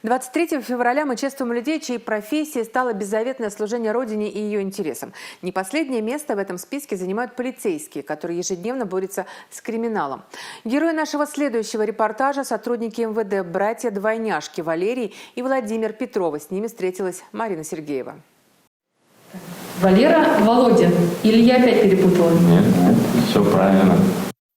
23 февраля мы чествуем людей, чьей профессией стало беззаветное служение Родине и ее интересам. Не последнее место в этом списке занимают полицейские, которые ежедневно борются с криминалом. Герои нашего следующего репортажа – сотрудники МВД, братья-двойняшки Валерий и Владимир Петровы. С ними встретилась Марина Сергеева. Валера, Володя. Или я опять перепутала? Нет, все правильно.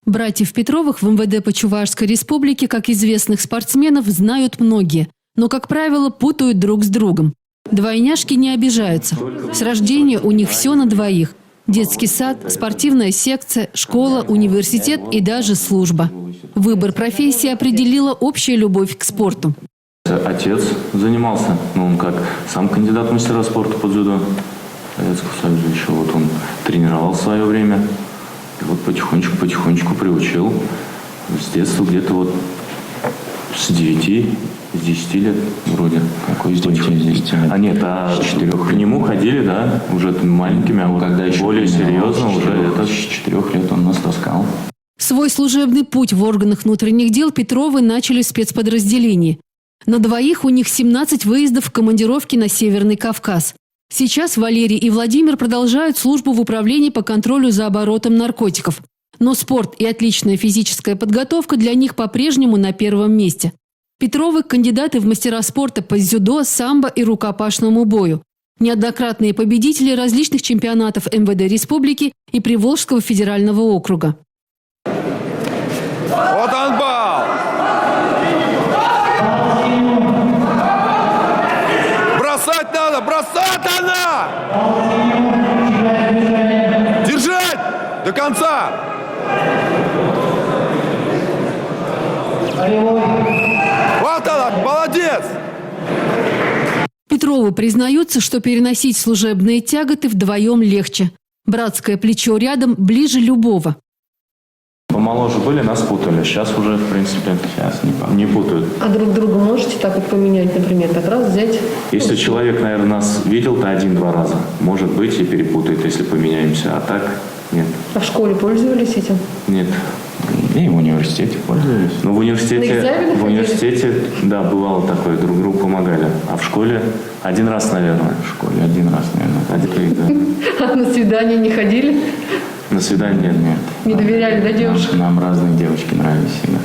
Братьев Петровых в МВД по Чувашской республике, как известных спортсменов, знают многие. Но, как правило, путают друг с другом. Двойняшки не обижаются. С рождения у них все на двоих. Детский сад, спортивная секция, школа, университет и даже служба. Выбор профессии определила общая любовь к спорту. Отец занимался, он как сам кандидат в мастера спорта по дзюдо. Советского Союза еще он тренировал в свое время. И вот потихонечку приучил. С детства где-то с 9, с 10 лет вроде. Какой с 10 лет? С 4 к нему ходили, да, уже маленькими, а когда еще более серьезно, уже с 4 лет он нас таскал. Свой служебный путь в органах внутренних дел Петровы начали в спецподразделении. На двоих у них 17 выездов в командировки на Северный Кавказ. Сейчас Валерий и Владимир продолжают службу в управлении по контролю за оборотом наркотиков. Но спорт и отличная физическая подготовка для них по-прежнему на первом месте. Петровы – кандидаты в мастера спорта по дзюдо, самбо и рукопашному бою. Неоднократные победители различных чемпионатов МВД Республики и Приволжского федерального округа. Вот он бал! Бросать надо! Бросать она! Держать! До конца! Вот она! Молодец! Петровы признаются, что переносить служебные тяготы вдвоем легче. Братское плечо рядом ближе любого. Помоложе были, нас путали. Сейчас уже, в принципе, не путают. А друг друга можете так вот поменять, например, так раз взять? Если человек, наверное, нас видел-то 1-2 раза, может быть, и перепутает, если поменяемся. А так нет. А в школе пользовались этим? Нет. И в университете пользовались. Ну, в университете, да, бывало такое, друг другу помогали. А в школе 1 раз, наверное. В школе 1 раз, наверное. А на свидание не ходили? На свидание нет. Не доверяли, да, девушкам? Нам разные девочки нравились всегда.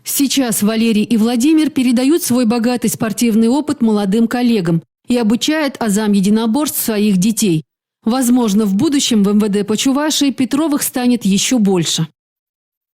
Сейчас Валерий и Владимир передают свой богатый спортивный опыт молодым коллегам и обучают азам единоборств своих детей. Возможно, в будущем в МВД по Чувашии Петровых станет еще больше.